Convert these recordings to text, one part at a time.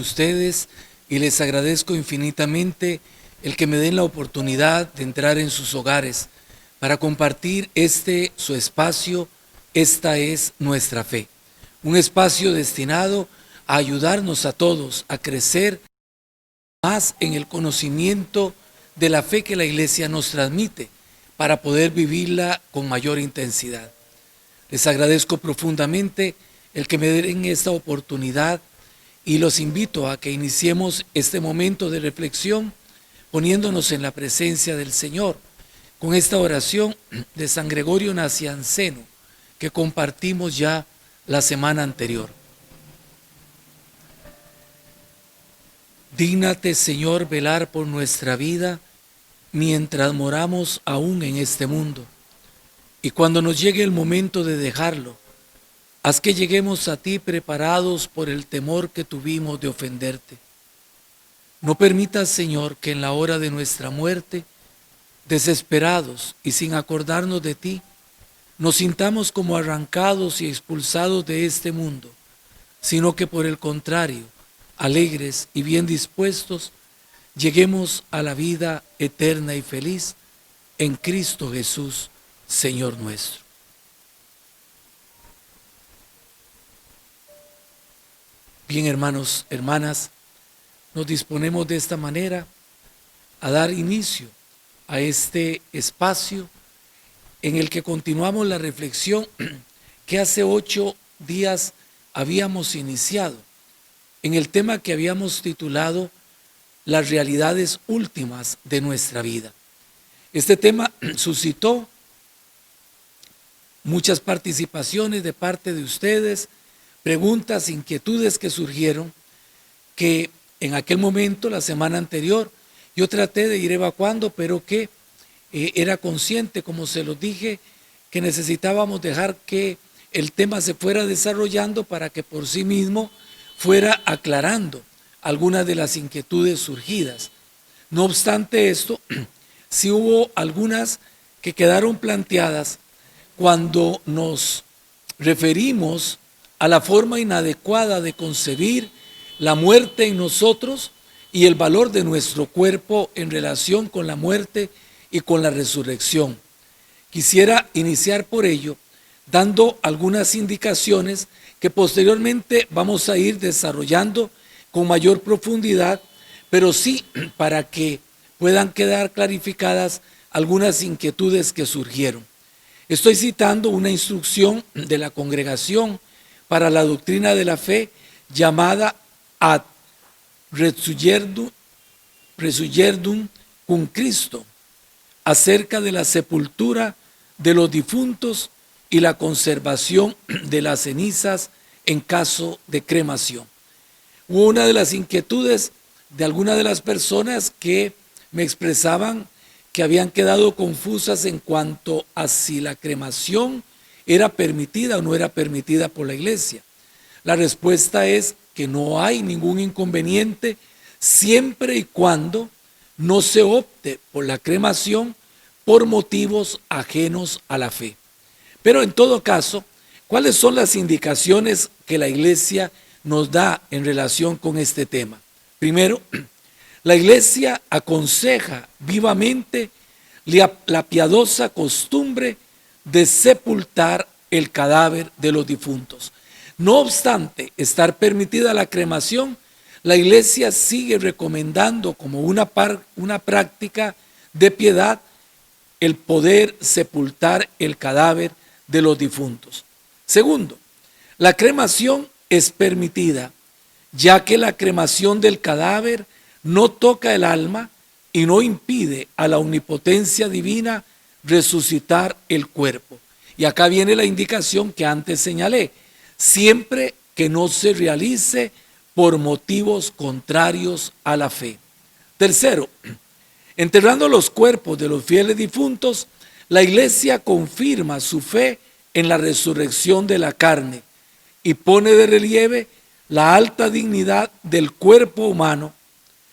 ustedes y les agradezco infinitamente el que me den la oportunidad de entrar en sus hogares para compartir su espacio. Esta es nuestra fe, un espacio destinado a ayudarnos a todos a crecer más en el conocimiento de la fe que la Iglesia nos transmite para poder vivirla con mayor intensidad. Les agradezco profundamente el que me den esta oportunidad y los invito a que iniciemos este momento de reflexión poniéndonos en la presencia del Señor con esta oración de San Gregorio Nacianceno que compartimos ya la semana anterior. Dígnate, Señor, velar por nuestra vida mientras moramos aún en este mundo. Y cuando nos llegue el momento de dejarlo, haz que lleguemos a ti preparados por el temor que tuvimos de ofenderte. No permitas, Señor, que en la hora de nuestra muerte, desesperados y sin acordarnos de ti, nos sintamos como arrancados y expulsados de este mundo, sino que por el contrario, alegres y bien dispuestos, lleguemos a la vida eterna y feliz en Cristo Jesús, Señor nuestro. Bien, hermanos, hermanas, nos disponemos de esta manera a dar inicio a este espacio en el que continuamos la reflexión que hace 8 días habíamos iniciado, en el tema que habíamos titulado las realidades últimas de nuestra vida. Este tema suscitó muchas participaciones de parte de ustedes, preguntas, inquietudes que surgieron, que en aquel momento, la semana anterior, yo traté de ir evacuando, pero que era consciente, como se los dije, que necesitábamos dejar que el tema se fuera desarrollando para que por sí mismo fuera aclarando algunas de las inquietudes surgidas. No obstante esto, sí hubo algunas que quedaron planteadas cuando nos referimos a la forma inadecuada de concebir la muerte en nosotros y el valor de nuestro cuerpo en relación con la muerte y con la resurrección. Quisiera iniciar por ello dando algunas indicaciones que posteriormente vamos a ir desarrollando con mayor profundidad, pero sí para que puedan quedar clarificadas algunas inquietudes que surgieron. Estoy citando una instrucción de la Congregación para la Doctrina de la Fe llamada Ad Resurgerdum cum Christo, acerca de la sepultura de los difuntos y la conservación de las cenizas en caso de cremación. Hubo una de las inquietudes de algunas de las personas que me expresaban que habían quedado confusas en cuanto a si la cremación era permitida o no era permitida por la Iglesia. La respuesta es que no hay ningún inconveniente siempre y cuando no se opte por la cremación por motivos ajenos a la fe. Pero en todo caso, ¿cuáles son las indicaciones que la Iglesia nos da en relación con este tema? Primero, la Iglesia aconseja vivamente la piadosa costumbre de sepultar el cadáver de los difuntos. No obstante estar permitida la cremación, la Iglesia sigue recomendando como una práctica de piedad el poder sepultar el cadáver de los difuntos. Segundo, la cremación es permitida, ya que la cremación del cadáver no toca el alma y no impide a la omnipotencia divina resucitar el cuerpo. Y acá viene la indicación que antes señalé, siempre que no se realice por motivos contrarios a la fe. Tercero, enterrando los cuerpos de los fieles difuntos, la Iglesia confirma su fe en la resurrección de la carne y pone de relieve la alta dignidad del cuerpo humano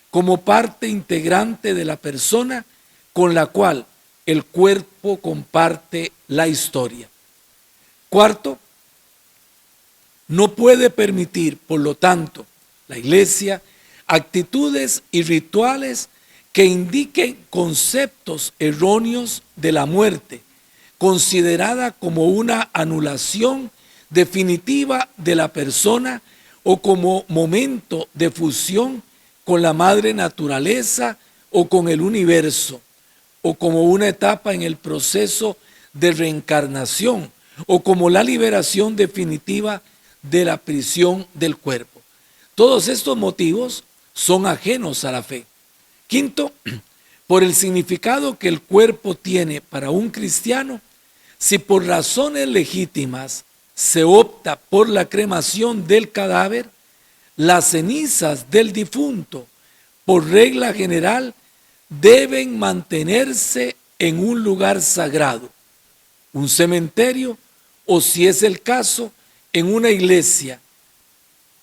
como parte integrante de la persona con la cual el cuerpo comparte la historia. Cuarto, no puede permitir, por lo tanto, la iglesia, actitudes y rituales que indiquen conceptos erróneos de la muerte, considerada como una anulación definitiva de la persona o como momento de fusión con la madre naturaleza o con el universo, o como una etapa en el proceso de reencarnación, o como la liberación definitiva de la prisión del cuerpo. Todos estos motivos son ajenos a la fe. Quinto, por el significado que el cuerpo tiene para un cristiano, si por razones legítimas se opta por la cremación del cadáver, las cenizas del difunto, por regla general, deben mantenerse en un lugar sagrado, un cementerio o, si es el caso, en una iglesia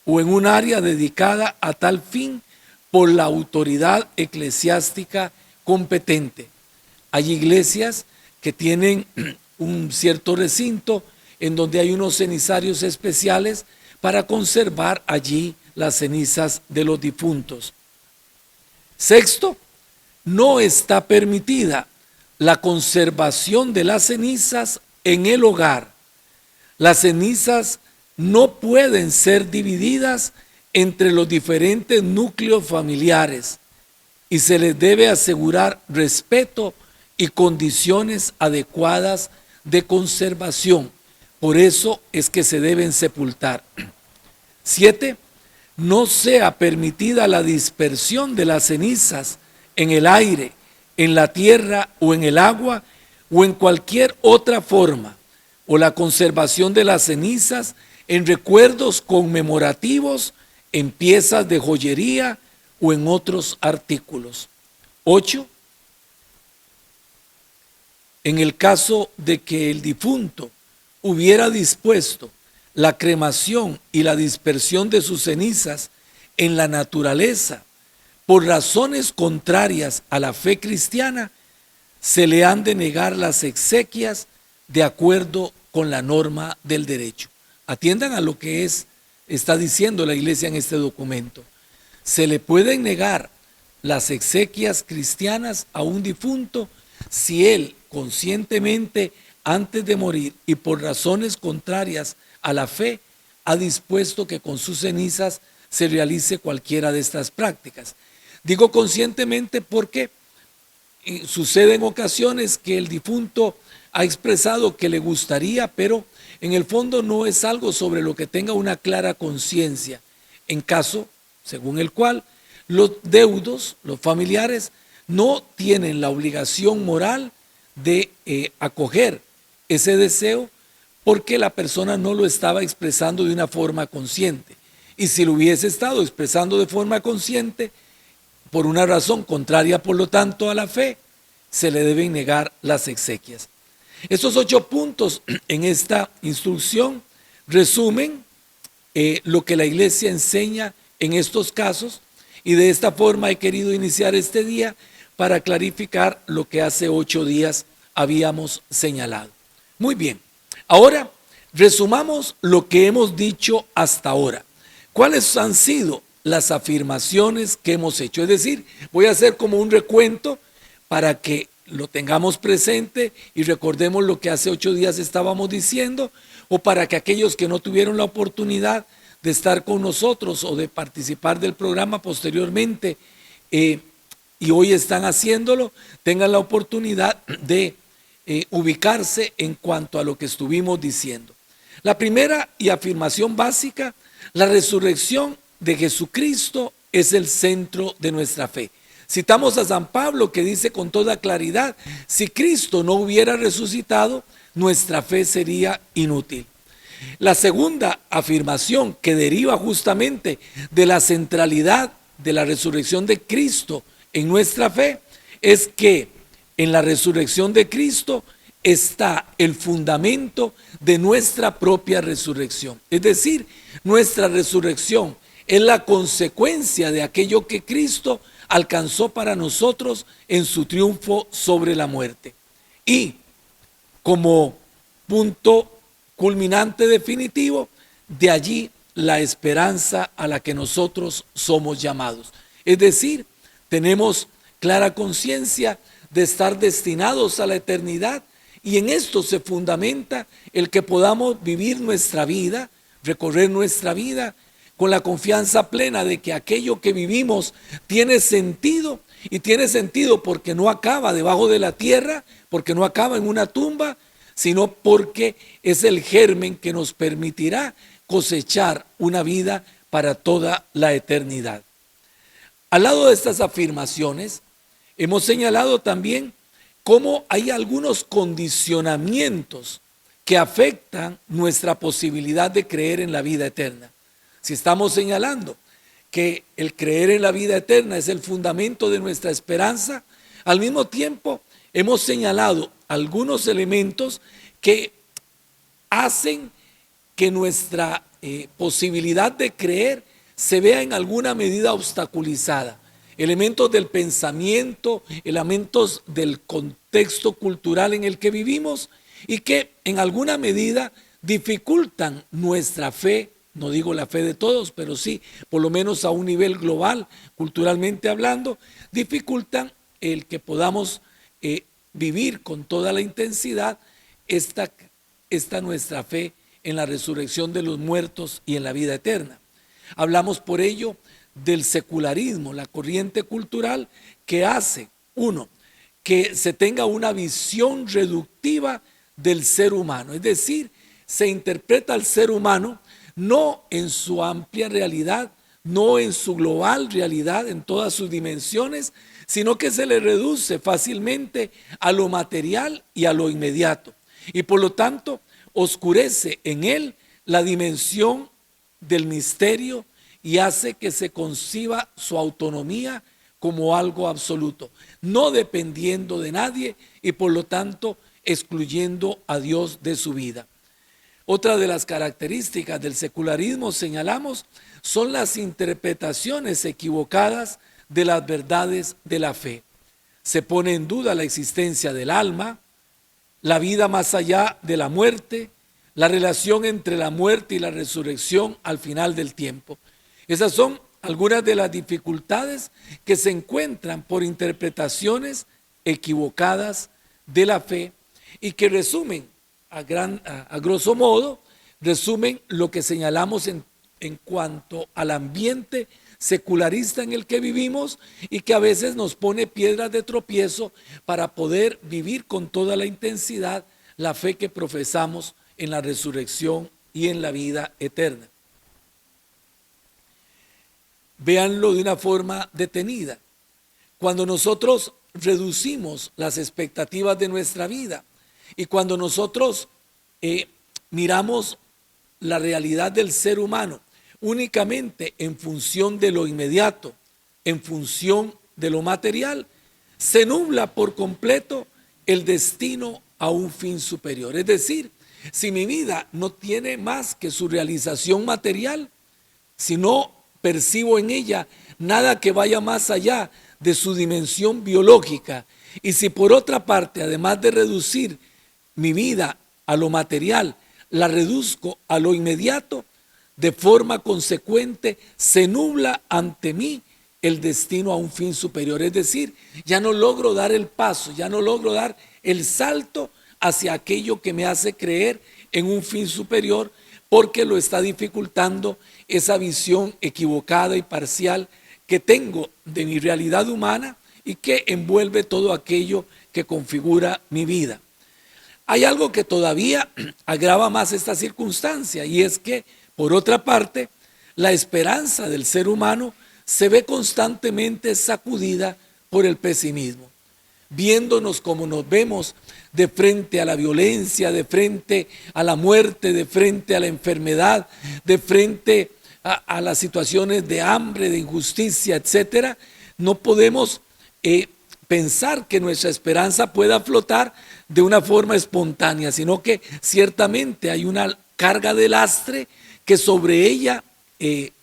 o en un área dedicada a tal fin por la autoridad eclesiástica competente. Hay iglesias que tienen un cierto recinto en donde hay unos cenizarios especiales para conservar allí las cenizas de los difuntos. Sexto, no está permitida la conservación de las cenizas en el hogar. Las cenizas no pueden ser divididas entre los diferentes núcleos familiares y se les debe asegurar respeto y condiciones adecuadas de conservación. Por eso es que se deben sepultar. 7. No sea permitida la dispersión de las cenizas en el aire, en la tierra o en el agua o en cualquier otra forma, o la conservación de las cenizas en recuerdos conmemorativos, en piezas de joyería o en otros artículos. 8. En el caso de que el difunto hubiera dispuesto la cremación y la dispersión de sus cenizas en la naturaleza por razones contrarias a la fe cristiana, se le han de negar las exequias de acuerdo con la norma del derecho. Atiendan a lo que está diciendo la iglesia en este documento. Se le pueden negar las exequias cristianas a un difunto si él conscientemente, antes de morir y por razones contrarias a la fe, ha dispuesto que con sus cenizas se realice cualquiera de estas prácticas. Digo conscientemente porque sucede en ocasiones que el difunto ha expresado que le gustaría, pero en el fondo no es algo sobre lo que tenga una clara conciencia, en caso según el cual los deudos, los familiares, no tienen la obligación moral de acoger ese deseo porque la persona no lo estaba expresando de una forma consciente. Y si lo hubiese estado expresando de forma consciente, por una razón contraria, por lo tanto, a la fe, se le deben negar las exequias. Estos 8 puntos en esta instrucción resumen lo que la iglesia enseña en estos casos, y de esta forma he querido iniciar este día para clarificar lo que hace 8 días habíamos señalado. Muy bien, ahora resumamos lo que hemos dicho hasta ahora. ¿Cuáles han sido las afirmaciones que hemos hecho? Es decir, voy a hacer como un recuento para que lo tengamos presente y recordemos lo que hace 8 días estábamos diciendo, o para que aquellos que no tuvieron la oportunidad de estar con nosotros o de participar del programa posteriormente y hoy están haciéndolo, tengan la oportunidad de ubicarse en cuanto a lo que estuvimos diciendo. La primera y afirmación básica: la resurrección de Jesucristo es el centro de nuestra fe. Citamos a San Pablo, que dice con toda claridad: si Cristo no hubiera resucitado, nuestra fe sería inútil. La segunda afirmación, que deriva justamente de la centralidad de la resurrección de Cristo en nuestra fe, es que en la resurrección de Cristo está el fundamento de nuestra propia resurrección. Es decir, nuestra resurrección es la consecuencia de aquello que Cristo alcanzó para nosotros en su triunfo sobre la muerte. Y como punto culminante definitivo, de allí la esperanza a la que nosotros somos llamados. Es decir, tenemos clara conciencia de estar destinados a la eternidad, y en esto se fundamenta el que podamos vivir nuestra vida, recorrer nuestra vida con la confianza plena de que aquello que vivimos tiene sentido, y tiene sentido porque no acaba debajo de la tierra, porque no acaba en una tumba, sino porque es el germen que nos permitirá cosechar una vida para toda la eternidad. Al lado de estas afirmaciones, hemos señalado también cómo hay algunos condicionamientos que afectan nuestra posibilidad de creer en la vida eterna. Si estamos señalando que el creer en la vida eterna es el fundamento de nuestra esperanza, al mismo tiempo hemos señalado algunos elementos que hacen que nuestra posibilidad de creer se vea en alguna medida obstaculizada. Elementos del pensamiento, elementos del contexto cultural en el que vivimos, y que en alguna medida dificultan nuestra fe. No digo la fe de todos, pero sí, por lo menos a un nivel global, culturalmente hablando, dificultan el que podamos vivir con toda la intensidad esta nuestra fe en la resurrección de los muertos y en la vida eterna. Hablamos por ello del secularismo, la corriente cultural que hace, uno, que se tenga una visión reductiva del ser humano, es decir, se interpreta al ser humano no en su amplia realidad, no en su global realidad, en todas sus dimensiones, sino que se le reduce fácilmente a lo material y a lo inmediato. Y por lo tanto, oscurece en él la dimensión del misterio y hace que se conciba su autonomía como algo absoluto, no dependiendo de nadie y por lo tanto excluyendo a Dios de su vida. Otra de las características del secularismo, señalamos, son las interpretaciones equivocadas de las verdades de la fe. Se pone en duda la existencia del alma, la vida más allá de la muerte, la relación entre la muerte y la resurrección al final del tiempo. Esas son algunas de las dificultades que se encuentran por interpretaciones equivocadas de la fe y que resumen, a grosso modo, resumen lo que señalamos en cuanto al ambiente secularista en el que vivimos y que a veces nos pone piedras de tropiezo para poder vivir con toda la intensidad la fe que profesamos en la resurrección y en la vida eterna. Véanlo de una forma detenida. Cuando nosotros reducimos las expectativas de nuestra vida y cuando nosotros miramos la realidad del ser humano únicamente en función de lo inmediato, en función de lo material, se nubla por completo el destino a un fin superior. Es decir, si mi vida no tiene más que su realización material, si no percibo en ella nada que vaya más allá de su dimensión biológica, y si por otra parte, además de reducir mi vida a lo material, la reduzco a lo inmediato, de forma consecuente se nubla ante mí el destino a un fin superior. Es decir, ya no logro dar el paso, ya no logro dar el salto hacia aquello que me hace creer en un fin superior, porque lo está dificultando esa visión equivocada y parcial que tengo de mi realidad humana y que envuelve todo aquello que configura mi vida. Hay algo que todavía agrava más esta circunstancia, y es que, por otra parte, la esperanza del ser humano se ve constantemente sacudida por el pesimismo. Viéndonos como nos vemos de frente a la violencia, de frente a la muerte, de frente a la enfermedad, de frente a las situaciones de hambre, de injusticia, etcétera, no podemos pensar que nuestra esperanza pueda flotar de una forma espontánea, sino que ciertamente hay una carga de lastre que sobre ella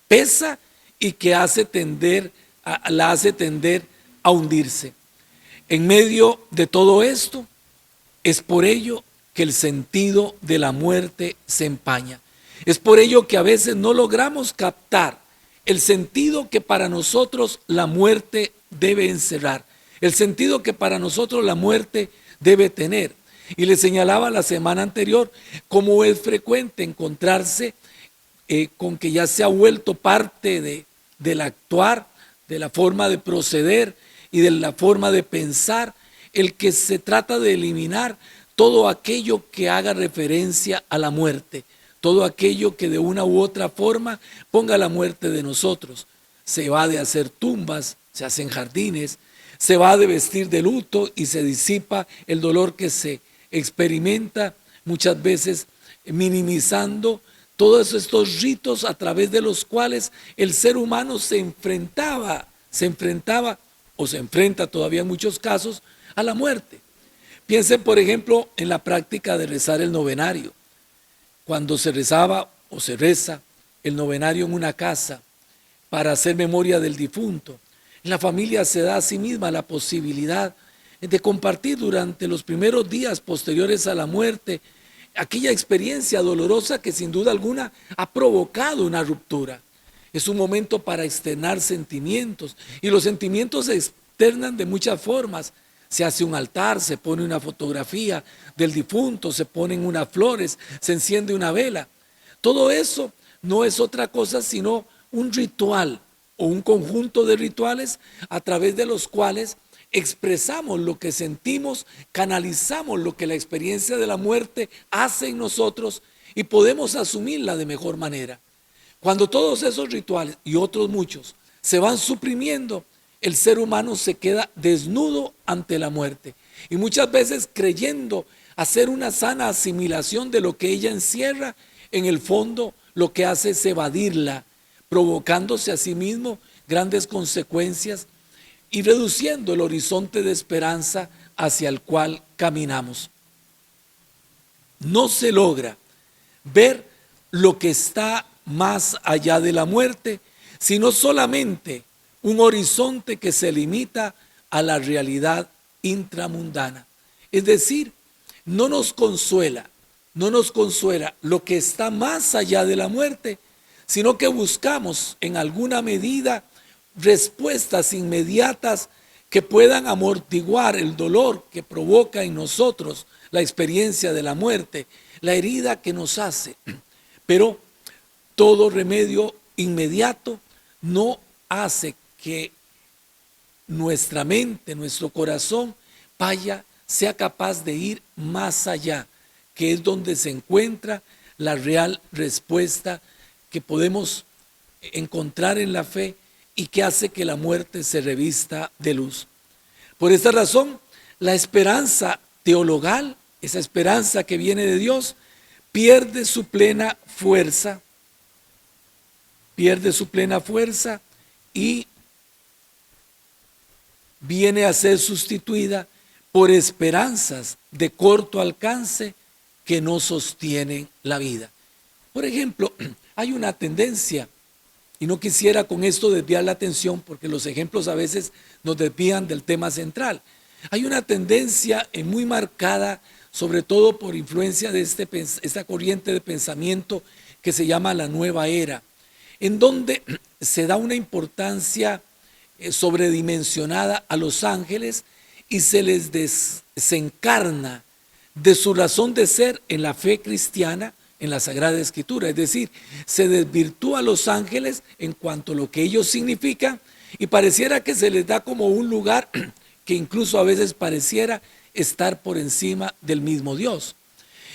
pesa y que la hace tender a hundirse. En medio de todo esto, es por ello que el sentido de la muerte se empaña. Es por ello que a veces no logramos captar el sentido que para nosotros la muerte debe encerrar, el sentido que para nosotros la muerte debe tener. Y le señalaba la semana anterior cómo es frecuente encontrarse con que ya se ha vuelto parte del actuar, de la forma de proceder y de la forma de pensar, el que se trata de eliminar todo aquello que haga referencia a la muerte, todo aquello que de una u otra forma ponga la muerte de nosotros. Se va de hacer tumbas, se hacen jardines, se va de vestir de luto y se disipa el dolor que se experimenta, muchas veces minimizando todos estos ritos a través de los cuales el ser humano se enfrentaba o se enfrenta todavía en muchos casos a la muerte. Piensen, por ejemplo, en la práctica de rezar el novenario. Cuando se rezaba o se reza el novenario en una casa para hacer memoria del difunto, la familia se da a sí misma la posibilidad de compartir durante los primeros días posteriores a la muerte aquella experiencia dolorosa que sin duda alguna ha provocado una ruptura. Es un momento para externar sentimientos y los sentimientos se externan de muchas formas. Se hace un altar, se pone una fotografía del difunto, se ponen unas flores, se enciende una vela. Todo eso no es otra cosa sino un ritual o un conjunto de rituales a través de los cuales expresamos lo que sentimos, canalizamos lo que la experiencia de la muerte hace en nosotros y podemos asumirla de mejor manera. Cuando todos esos rituales y otros muchos se van suprimiendo, el ser humano se queda desnudo ante la muerte y muchas veces creyendo hacer una sana asimilación de lo que ella encierra, en el fondo lo que hace es evadirla, provocándose a sí mismo grandes consecuencias y reduciendo el horizonte de esperanza hacia el cual caminamos. No se logra ver lo que está más allá de la muerte, sino solamente un horizonte que se limita a la realidad intramundana. Es decir, no nos consuela lo que está más allá de la muerte, sino que buscamos en alguna medida respuestas inmediatas que puedan amortiguar el dolor que provoca en nosotros la experiencia de la muerte, la herida que nos hace. Pero todo remedio inmediato no hace que nuestra mente, nuestro corazón sea capaz de ir más allá, que es donde se encuentra la real respuesta que podemos encontrar en la fe y que hace que la muerte se revista de luz. Por esta razón, la esperanza teologal, esa esperanza que viene de Dios, pierde su plena fuerza y viene a ser sustituida por esperanzas de corto alcance que no sostienen la vida. Por ejemplo, hay una tendencia, y no quisiera con esto desviar la atención porque los ejemplos a veces nos desvían del tema central. Hay una tendencia muy marcada, sobre todo por influencia de esta corriente de pensamiento que se llama la nueva era, en donde se da una importancia sobredimensionada a los ángeles y se les desencarna de su razón de ser en la fe cristiana, en la Sagrada Escritura. Es decir, se desvirtúa a los ángeles en cuanto a lo que ellos significan y pareciera que se les da como un lugar que incluso a veces pareciera estar por encima del mismo Dios.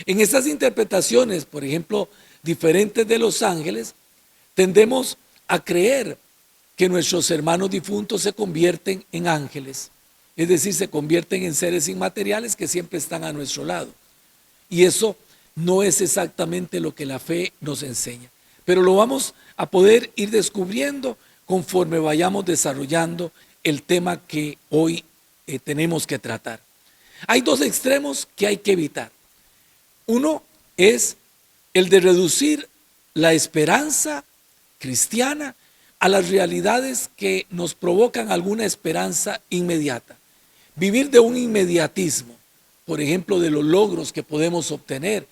En estas interpretaciones, por ejemplo, diferentes de los ángeles, tendemos a creer que nuestros hermanos difuntos se convierten en ángeles, es decir, se convierten en seres inmateriales que siempre están a nuestro lado. Y eso no es exactamente lo que la fe nos enseña, pero lo vamos a poder ir descubriendo conforme vayamos desarrollando el tema que hoy tenemos que tratar. Hay dos extremos que hay que evitar. Uno es el de reducir la esperanza cristiana a las realidades que nos provocan alguna esperanza inmediata. Vivir de un inmediatismo, por ejemplo, de los logros que podemos obtener,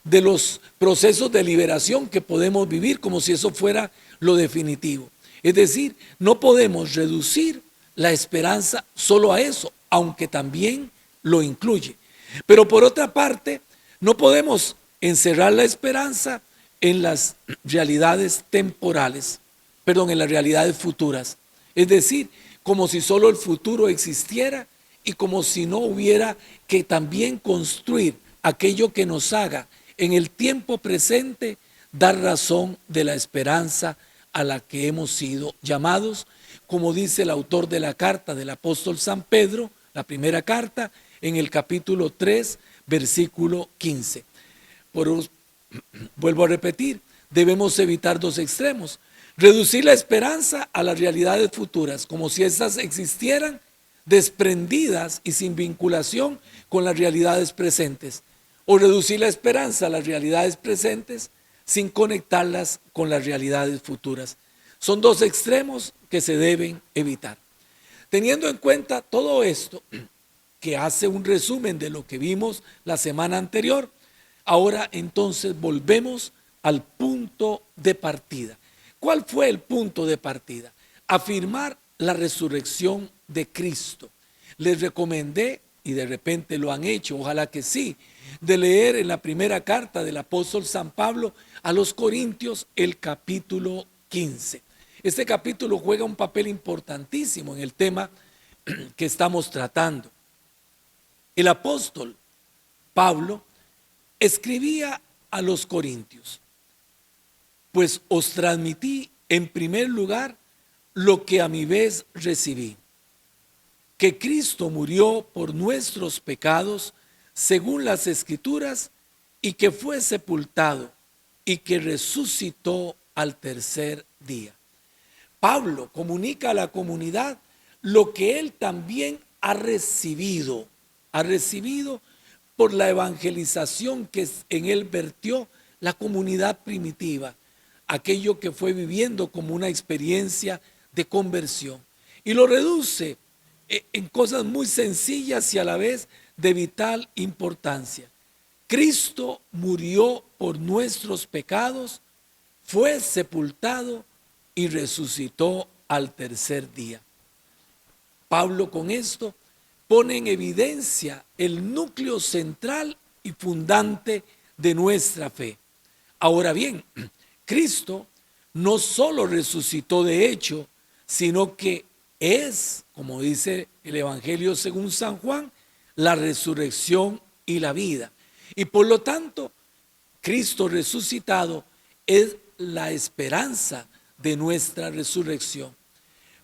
de los procesos de liberación que podemos vivir como si eso fuera lo definitivo. Es decir, no podemos reducir la esperanza solo a eso, aunque también lo incluye. Pero por otra parte, no podemos encerrar la esperanza en las realidades temporales, en las realidades futuras. Es decir, como si solo el futuro existiera y como si no hubiera que también construir aquello que nos haga en el tiempo presente dar razón de la esperanza a la que hemos sido llamados, como dice el autor de la carta del apóstol San Pedro, la primera carta, en el capítulo 3, versículo 15. Vuelvo a repetir, debemos evitar dos extremos: reducir la esperanza a las realidades futuras, como si éstas existieran desprendidas y sin vinculación con las realidades presentes, o reducir la esperanza a las realidades presentes sin conectarlas con las realidades futuras. Son dos extremos que se deben evitar. Teniendo en cuenta todo esto, que hace un resumen de lo que vimos la semana anterior, ahora entonces volvemos al punto de partida. ¿Cuál fue el punto de partida? Afirmar la resurrección de Cristo. Les recomendé, y de repente lo han hecho, ojalá que sí, de leer en la primera carta del apóstol San Pablo a los Corintios el capítulo 15. Este capítulo juega un papel importantísimo en el tema que estamos tratando. El apóstol Pablo escribía a los Corintios: pues os transmití en primer lugar lo que a mi vez recibí, que Cristo murió por nuestros pecados según las Escrituras, y que fue sepultado y que resucitó al tercer día. Pablo comunica a la comunidad lo que él también ha recibido por la evangelización que en él vertió la comunidad primitiva, aquello que fue viviendo como una experiencia de conversión, y lo reduce en cosas muy sencillas y a la vez de vital importancia. Cristo murió por nuestros pecados, fue sepultado y resucitó al tercer día. Pablo con esto pone en evidencia el núcleo central y fundante de nuestra fe. Ahora bien, Cristo no solo resucitó de hecho, sino que es, como dice el Evangelio según San Juan, la resurrección y la vida. Y por lo tanto, Cristo resucitado es la esperanza de nuestra resurrección,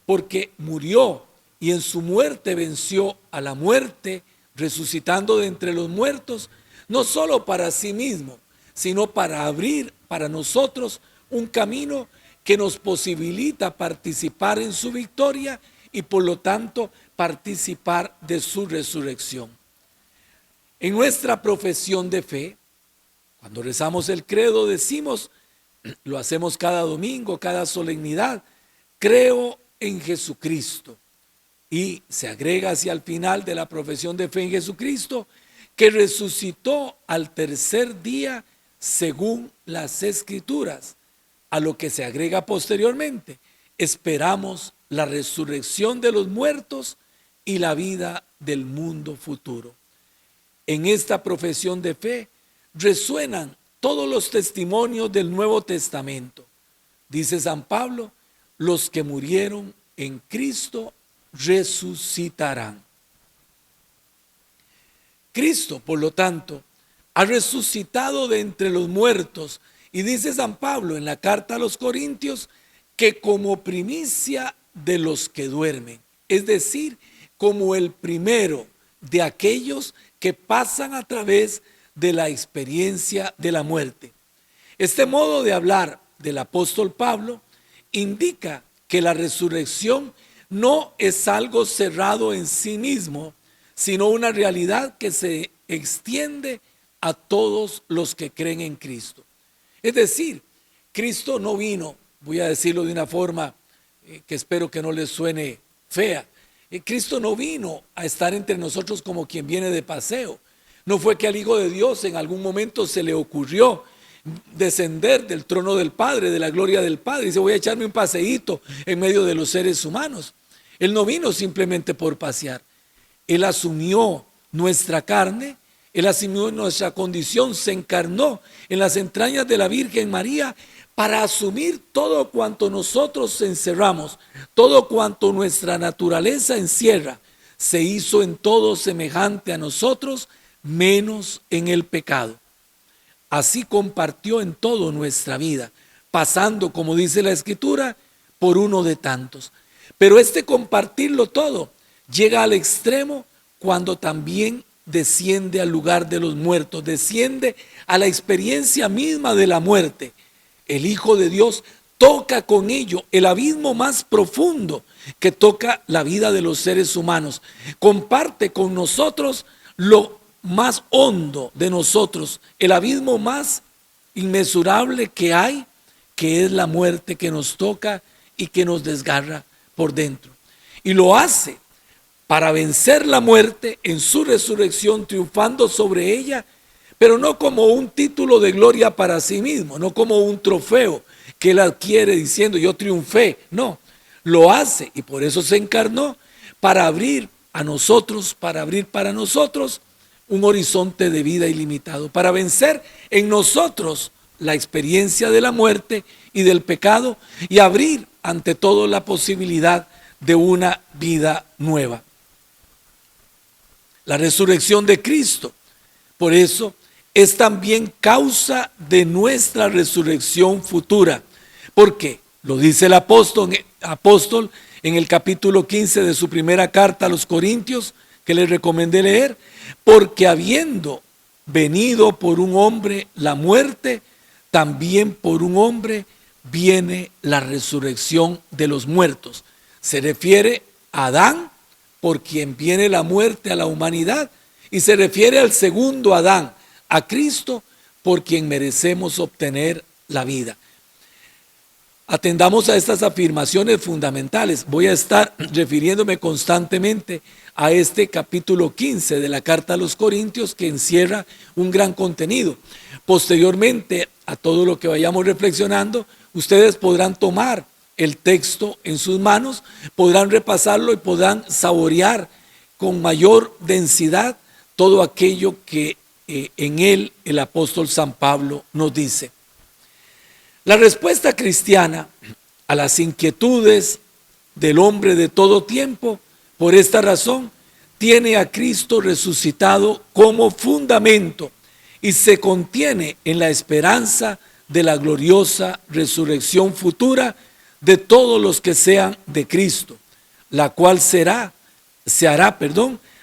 porque murió y en su muerte venció a la muerte, resucitando de entre los muertos, no solo para sí mismo, sino para abrir para nosotros un camino que nos posibilita participar en su victoria y por lo tanto participar de su resurrección. En nuestra profesión de fe, cuando rezamos el credo, decimos, lo hacemos cada domingo, cada solemnidad: creo en Jesucristo. Y se agrega hacia el final de la profesión de fe en Jesucristo, que resucitó al tercer día según las Escrituras, a lo que se agrega posteriormente: esperamos la resurrección de los muertos y la vida del mundo futuro. En esta profesión de fe resuenan todos los testimonios del Nuevo Testamento. Dice San Pablo: los que murieron en Cristo resucitarán. Cristo, por lo tanto, ha resucitado de entre los muertos, y dice San Pablo en la carta a los Corintios que como primicia de los que duermen, es decir, como el primero de aquellos que pasan a través de la experiencia de la muerte. Este modo de hablar del apóstol Pablo indica que la resurrección no es algo cerrado en sí mismo, sino una realidad que se extiende a todos los que creen en Cristo. Es decir, Cristo no vino, voy a decirlo de una forma que espero que no les suene fea, Cristo no vino a estar entre nosotros como quien viene de paseo. No fue que al Hijo de Dios en algún momento se le ocurrió descender del trono del Padre, de la gloria del Padre, y dice: voy a echarme un paseíto en medio de los seres humanos. Él no vino simplemente por pasear. Él asumió nuestra carne, Él asumió nuestra condición, se encarnó en las entrañas de la Virgen María para asumir todo cuanto nosotros encerramos, todo cuanto nuestra naturaleza encierra. Se hizo en todo semejante a nosotros, menos en el pecado. Así compartió en todo nuestra vida, pasando, como dice la Escritura, por uno de tantos. Pero este compartirlo todo llega al extremo cuando también desciende al lugar de los muertos, desciende a la experiencia misma de la muerte. El Hijo de Dios toca con ello el abismo más profundo que toca la vida de los seres humanos. Comparte con nosotros lo más hondo de nosotros, el abismo más inmesurable que hay, que es la muerte que nos toca y que nos desgarra por dentro. Y lo hace para vencer la muerte en su resurrección, triunfando sobre ella, pero no como un título de gloria para sí mismo, no como un trofeo que él adquiere diciendo: yo triunfé. No, lo hace, y por eso se encarnó, para abrir a nosotros, para abrir para nosotros un horizonte de vida ilimitado, para vencer en nosotros la experiencia de la muerte y del pecado, y abrir ante todo la posibilidad de una vida nueva. La resurrección de Cristo, por eso, es también causa de nuestra resurrección futura. Porque lo dice el apóstol en el capítulo 15 de su primera carta a los Corintios, que les recomendé leer: porque habiendo venido por un hombre la muerte, también por un hombre viene la resurrección de los muertos. Se refiere a Adán, por quien viene la muerte a la humanidad, y se refiere al segundo Adán, a Cristo, por quien merecemos obtener la vida. Atendamos a estas afirmaciones fundamentales. Voy a estar refiriéndome constantemente a este capítulo 15 de la carta a los Corintios, que encierra un gran contenido. Posteriormente a todo lo que vayamos reflexionando, ustedes podrán tomar el texto en sus manos, podrán repasarlo y podrán saborear con mayor densidad todo aquello que en él el apóstol San Pablo nos dice. La respuesta cristiana a las inquietudes del hombre de todo tiempo, por esta razón, tiene a Cristo resucitado como fundamento y se contiene en la esperanza de la gloriosa resurrección futura de todos los que sean de Cristo, la cual se hará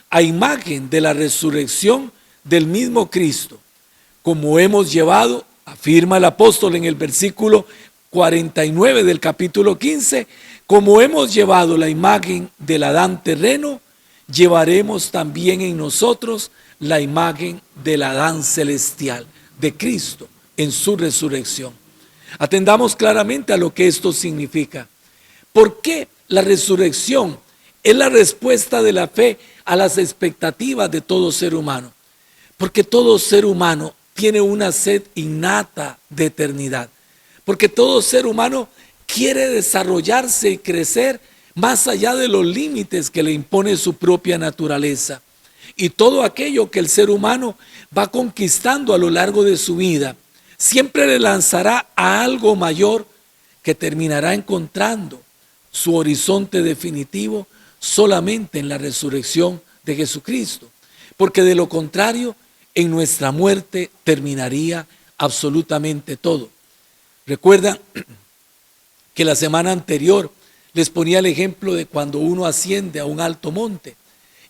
a imagen de la resurrección del mismo Cristo, como hemos llevado, afirma el apóstol en el versículo 49 del capítulo 15, como hemos llevado la imagen del Adán terreno, llevaremos también en nosotros la imagen del Adán celestial, de Cristo, en su resurrección. Atendamos claramente a lo que esto significa. ¿Por qué la resurrección es la respuesta de la fe a las expectativas de todo ser humano? Porque todo ser humano tiene una sed innata de eternidad. Porque todo ser humano quiere desarrollarse y crecer más allá de los límites que le impone su propia naturaleza. Y todo aquello que el ser humano va conquistando a lo largo de su vida, siempre le lanzará a algo mayor que terminará encontrando su horizonte definitivo solamente en la resurrección de Jesucristo. Porque de lo contrario, en nuestra muerte terminaría absolutamente todo. Recuerdan que la semana anterior les ponía el ejemplo de cuando uno asciende a un alto monte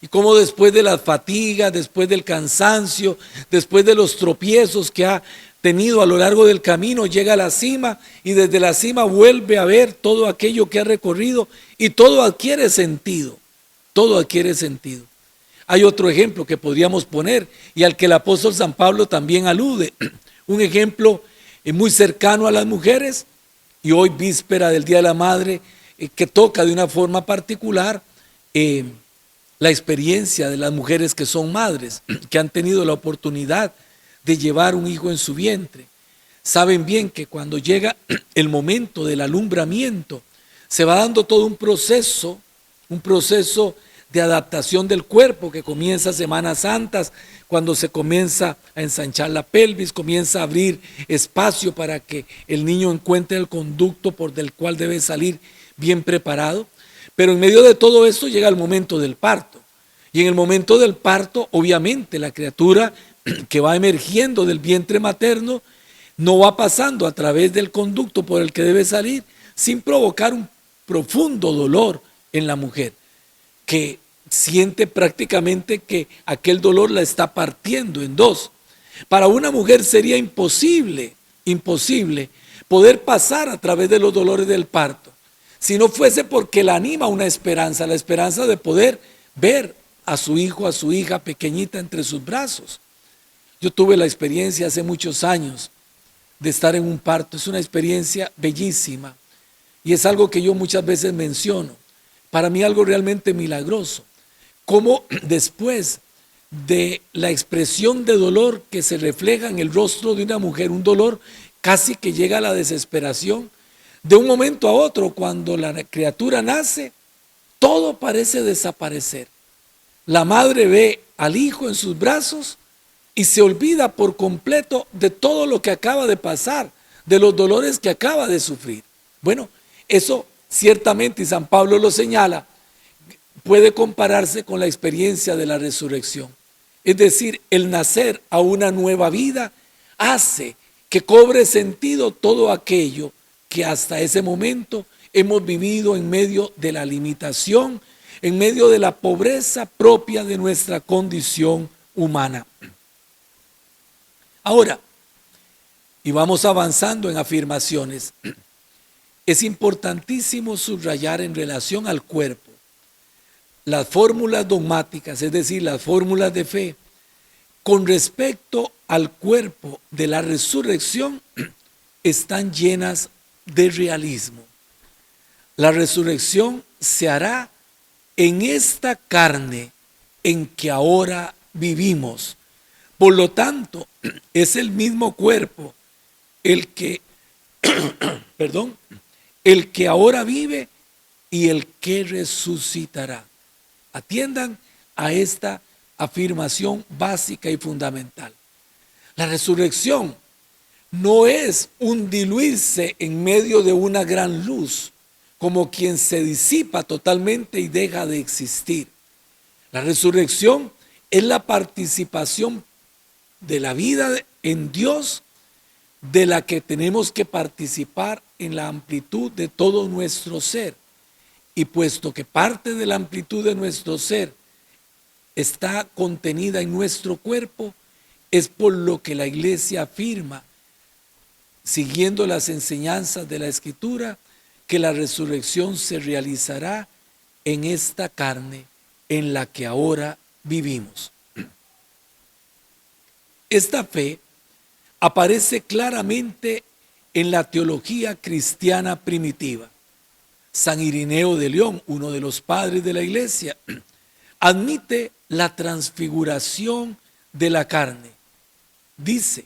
y cómo después de las fatigas, después del cansancio, después de los tropiezos que ha tenido a lo largo del camino, llega a la cima y desde la cima vuelve a ver todo aquello que ha recorrido y todo adquiere sentido, todo adquiere sentido. Hay otro ejemplo que podríamos poner y al que el apóstol San Pablo también alude, un ejemplo muy cercano a las mujeres y hoy víspera del Día de la Madre, que toca de una forma particular la experiencia de las mujeres que son madres, que han tenido la oportunidad de llevar un hijo en su vientre. Saben bien que cuando llega el momento del alumbramiento, se va dando todo un proceso de adaptación del cuerpo que comienza Semanas Santas, cuando se comienza a ensanchar la pelvis, comienza a abrir espacio para que el niño encuentre el conducto por del cual debe salir bien preparado. Pero en medio de todo esto llega el momento del parto. Y en el momento del parto, obviamente, la criatura que va emergiendo del vientre materno no va pasando a través del conducto por el que debe salir sin provocar un profundo dolor en la mujer, que siente prácticamente que aquel dolor la está partiendo en dos. Para una mujer sería imposible poder pasar a través de los dolores del parto, si no fuese porque la anima una esperanza, la esperanza de poder ver a su hijo, a su hija pequeñita entre sus brazos. Yo tuve la experiencia hace muchos años de estar en un parto. Es una experiencia bellísima y es algo que yo muchas veces menciono. Para mí algo realmente milagroso. Cómo después de la expresión de dolor que se refleja en el rostro de una mujer, un dolor casi que llega a la desesperación, de un momento a otro, cuando la criatura nace, todo parece desaparecer. La madre ve al hijo en sus brazos y se olvida por completo de todo lo que acaba de pasar, de los dolores que acaba de sufrir. Bueno, eso ciertamente, y San Pablo lo señala, puede compararse con la experiencia de la resurrección. Es decir, el nacer a una nueva vida hace que cobre sentido todo aquello que hasta ese momento hemos vivido en medio de la limitación, en medio de la pobreza propia de nuestra condición humana. Ahora, y vamos avanzando en afirmaciones, es importantísimo subrayar en relación al cuerpo las fórmulas dogmáticas, es decir, las fórmulas de fe, con respecto al cuerpo de la resurrección, están llenas de realismo. La resurrección se hará en esta carne en que ahora vivimos. Por lo tanto, es el mismo cuerpo el que, el que ahora vive y el que resucitará. Atiendan a esta afirmación básica y fundamental. La resurrección no es un diluirse en medio de una gran luz, como quien se disipa totalmente y deja de existir. La resurrección es la participación de la vida en Dios, de la que tenemos que participar en la amplitud de todo nuestro ser. Y puesto que parte de la amplitud de nuestro ser está contenida en nuestro cuerpo, es por lo que la Iglesia afirma, siguiendo las enseñanzas de la Escritura, que la resurrección se realizará en esta carne en la que ahora vivimos. Esta fe aparece claramente en la teología cristiana primitiva. San Irineo de León, uno de los padres de la Iglesia, admite la transfiguración de la carne. Dice,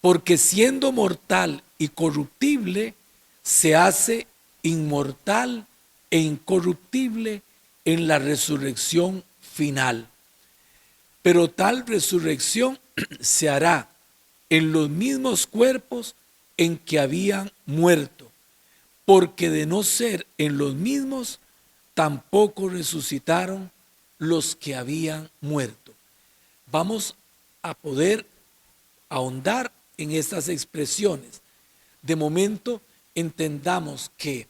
porque siendo mortal y corruptible, se hace inmortal e incorruptible en la resurrección final. Pero tal resurrección se hará en los mismos cuerpos en que habían muerto, porque de no ser en los mismos, tampoco resucitaron los que habían muerto. Vamos a poder ahondar en estas expresiones. De momento, entendamos que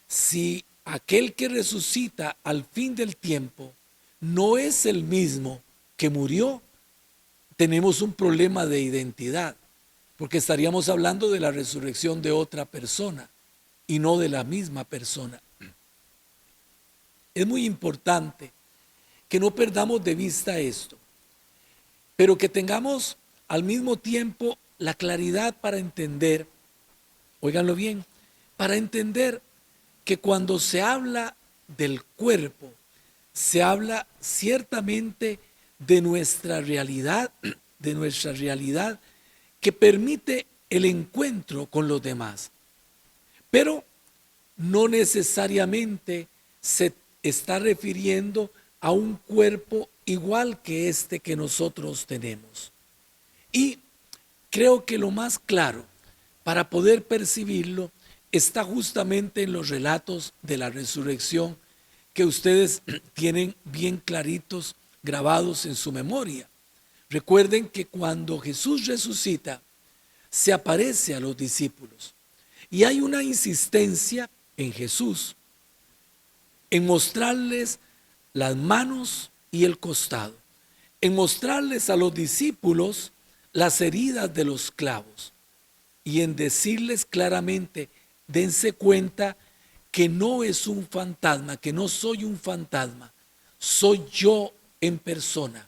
si aquel que resucita al fin del tiempo no es el mismo que murió, tenemos un problema de identidad, porque estaríamos hablando de la resurrección de otra persona y no de la misma persona. Es muy importante que no perdamos de vista esto, pero que tengamos al mismo tiempo la claridad para entender, óiganlo bien, para entender que cuando se habla del cuerpo, se habla ciertamente de nuestra realidad, que permite el encuentro con los demás. Pero no necesariamente se está refiriendo a un cuerpo igual que este que nosotros tenemos. Y creo que lo más claro para poder percibirlo está justamente en los relatos de la resurrección que ustedes tienen bien claritos, grabados en su memoria. Recuerden que cuando Jesús resucita, se aparece a los discípulos y hay una insistencia en Jesús en mostrarles las manos y el costado, en mostrarles a los discípulos las heridas de los clavos y en decirles claramente: dense cuenta que no es un fantasma, que no soy un fantasma, soy yo en persona.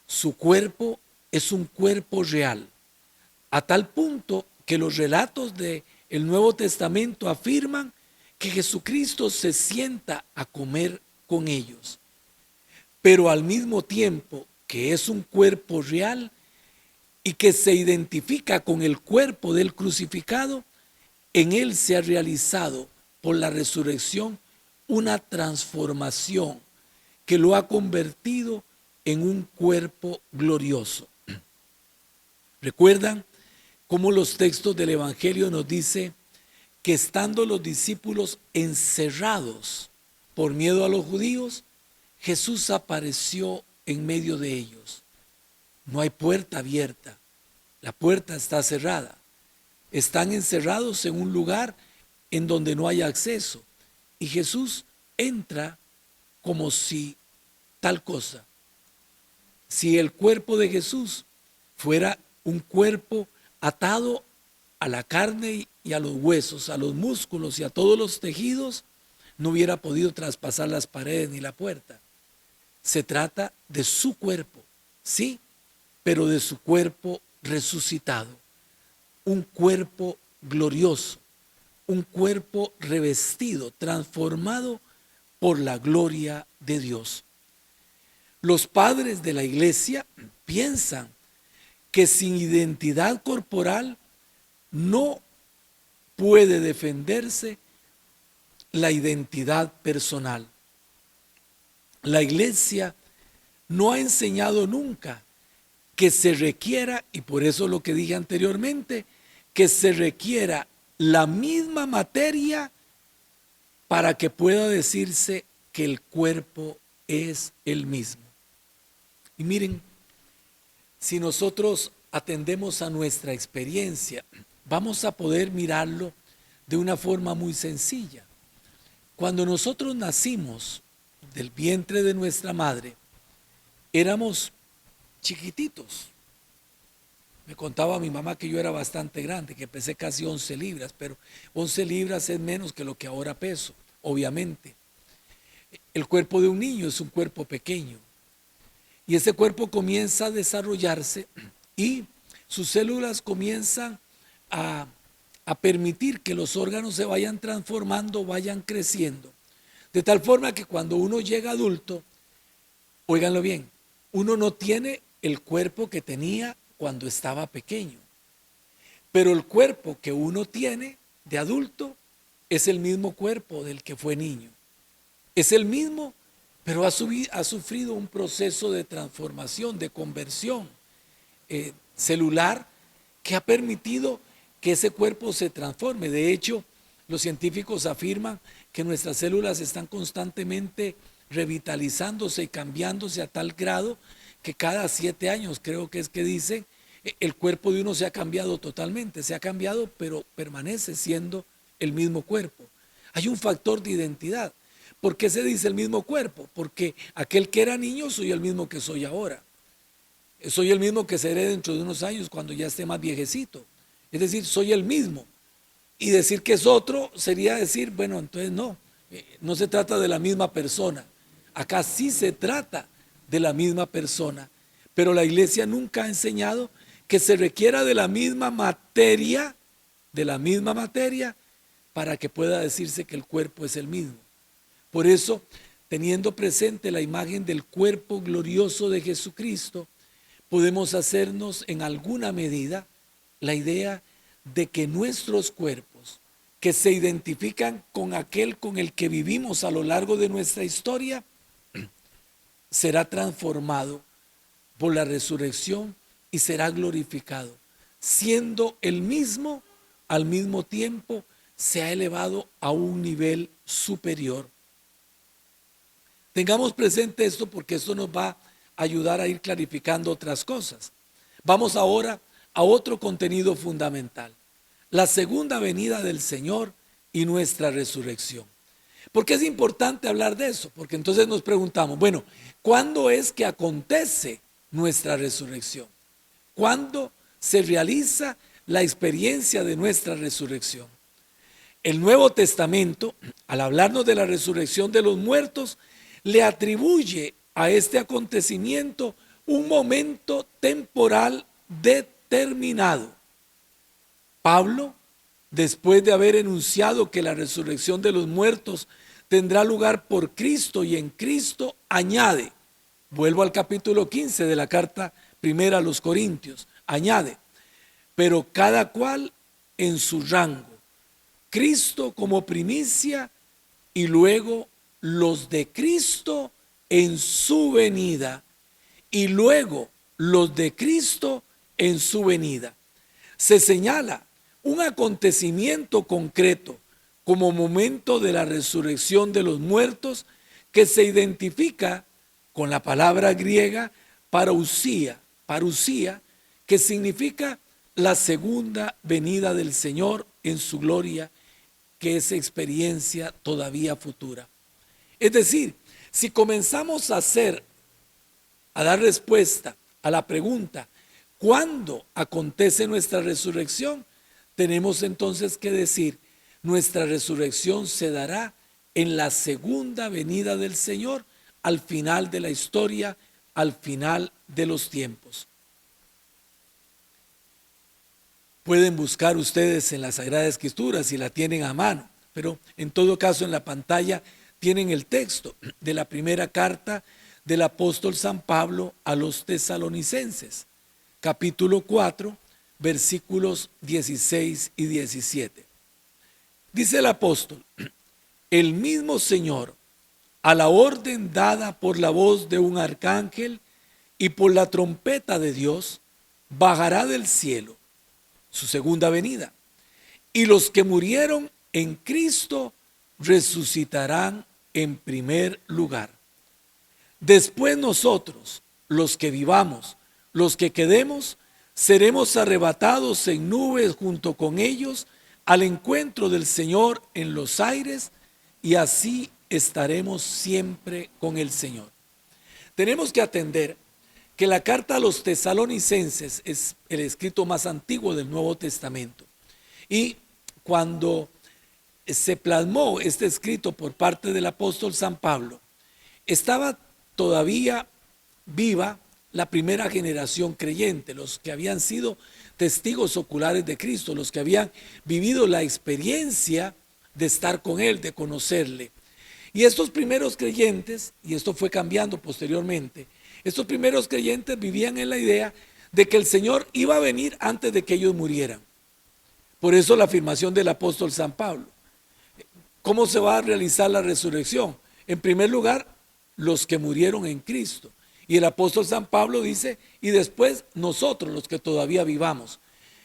Su cuerpo es un cuerpo real, a tal punto que los relatos del Nuevo Testamento afirman que Jesucristo se sienta a comer con ellos, pero al mismo tiempo que es un cuerpo real y que se identifica con el cuerpo del crucificado, en él se ha realizado por la resurrección una transformación que lo ha convertido en un cuerpo glorioso. ¿Recuerdan cómo los textos del Evangelio nos dicen que estando los discípulos encerrados por miedo a los judíos, Jesús apareció en medio de ellos? No hay puerta abierta, la puerta está cerrada. Están encerrados en un lugar en donde no hay acceso y Jesús entra como si tal cosa. Si el cuerpo de Jesús fuera un cuerpo atado a la carne y a los huesos, a los músculos y a todos los tejidos, no hubiera podido traspasar las paredes ni la puerta. Se trata de su cuerpo, sí, pero de su cuerpo resucitado, un cuerpo glorioso, un cuerpo revestido, transformado por la gloria de Dios. Los padres de la iglesia piensan que sin identidad corporal no puede defenderse la identidad personal. La iglesia no ha enseñado nunca que se requiera, y por eso lo que dije anteriormente, que se requiera la misma materia para que pueda decirse que el cuerpo es el mismo. Y miren, si nosotros atendemos a nuestra experiencia, vamos a poder mirarlo de una forma muy sencilla. Cuando nosotros nacimos del vientre de nuestra madre, éramos chiquititos. Me contaba mi mamá que yo era bastante grande, que pesé casi 11 libras, pero 11 libras es menos que lo que ahora peso, obviamente. El cuerpo de un niño es un cuerpo pequeño y ese cuerpo comienza a desarrollarse y sus células comienzan a permitir que los órganos se vayan transformando, vayan creciendo, de tal forma que cuando uno llega adulto, óiganlo bien, uno no tiene el cuerpo que tenía cuando estaba pequeño, pero el cuerpo que uno tiene de adulto es el mismo cuerpo del que fue niño, es el mismo, pero ha sufrido un proceso de transformación, de conversión celular que ha permitido que ese cuerpo se transforme. De hecho, los científicos afirman que nuestras células están constantemente revitalizándose y cambiándose a tal grado que cada 7 años, creo que es que dicen, el cuerpo de uno se ha cambiado totalmente, se ha cambiado, pero permanece siendo el mismo cuerpo. Hay un factor de identidad. ¿Por qué se dice el mismo cuerpo? Porque aquel que era niño soy el mismo que soy ahora. Soy el mismo que seré dentro de unos años cuando ya esté más viejecito. Es decir, soy el mismo. Y decir que es otro sería decir, bueno, entonces no se trata de la misma persona. Acá sí se trata de la misma persona. Pero la iglesia nunca ha enseñado que se requiera de la misma materia, para que pueda decirse que el cuerpo es el mismo. Por eso teniendo presente la imagen del cuerpo glorioso de Jesucristo, podemos hacernos en alguna medida la idea de que nuestros cuerpos, que se identifican con aquel con el que vivimos a lo largo de nuestra historia, será transformado por la resurrección y será glorificado, siendo el mismo, al mismo tiempo se ha elevado a un nivel superior. Tengamos presente esto porque esto nos va a ayudar a ir clarificando otras cosas. Vamos ahora a otro contenido fundamental: la segunda venida del Señor y nuestra resurrección. ¿Por qué es importante hablar de eso? Porque entonces nos preguntamos, bueno, ¿cuándo es que acontece nuestra resurrección? ¿Cuándo se realiza la experiencia de nuestra resurrección? El Nuevo Testamento, al hablarnos de la resurrección de los muertos, le atribuye a este acontecimiento un momento temporal determinado. Pablo, después de haber enunciado que la resurrección de los muertos tendrá lugar por Cristo y en Cristo, añade, vuelvo al capítulo 15 de la carta primera a los Corintios, añade, pero cada cual en su rango, Cristo como primicia y luego los de Cristo en su venida y luego los de Cristo en su venida. Se señala un acontecimiento concreto como momento de la resurrección de los muertos que se identifica con la palabra griega parousia, que significa la segunda venida del Señor en su gloria, que es experiencia todavía futura. Es decir, si comenzamos a dar respuesta a la pregunta, ¿cuándo acontece nuestra resurrección? Tenemos entonces que decir, nuestra resurrección se dará en la segunda venida del Señor, al final de la historia, al final de los tiempos. Pueden buscar ustedes en la Sagrada Escritura si la tienen a mano, pero en todo caso en la pantalla tienen el texto de la primera carta del apóstol San Pablo a los tesalonicenses, capítulo 4, versículos 16 y 17. Dice el apóstol, el mismo Señor, a la orden dada por la voz de un arcángel y por la trompeta de Dios, bajará del cielo, su segunda venida, y los que murieron en Cristo resucitarán en primer lugar. Después nosotros, los que vivamos, los que quedemos, seremos arrebatados en nubes junto con ellos al encuentro del Señor en los aires, y así estaremos siempre con el Señor. Tenemos que atender que la carta a los tesalonicenses es el escrito más antiguo del Nuevo Testamento. Y cuando se plasmó este escrito por parte del apóstol San Pablo, estaba todavía viva la primera generación creyente, los que habían sido testigos oculares de Cristo, los que habían vivido la experiencia de estar con Él, de conocerle. Y estos primeros creyentes, y esto fue cambiando posteriormente, estos primeros creyentes vivían en la idea de que el Señor iba a venir antes de que ellos murieran. Por eso la afirmación del apóstol San Pablo. ¿Cómo se va a realizar la resurrección? En primer lugar, los que murieron en Cristo. Y el apóstol San Pablo dice, y después nosotros, los que todavía vivamos.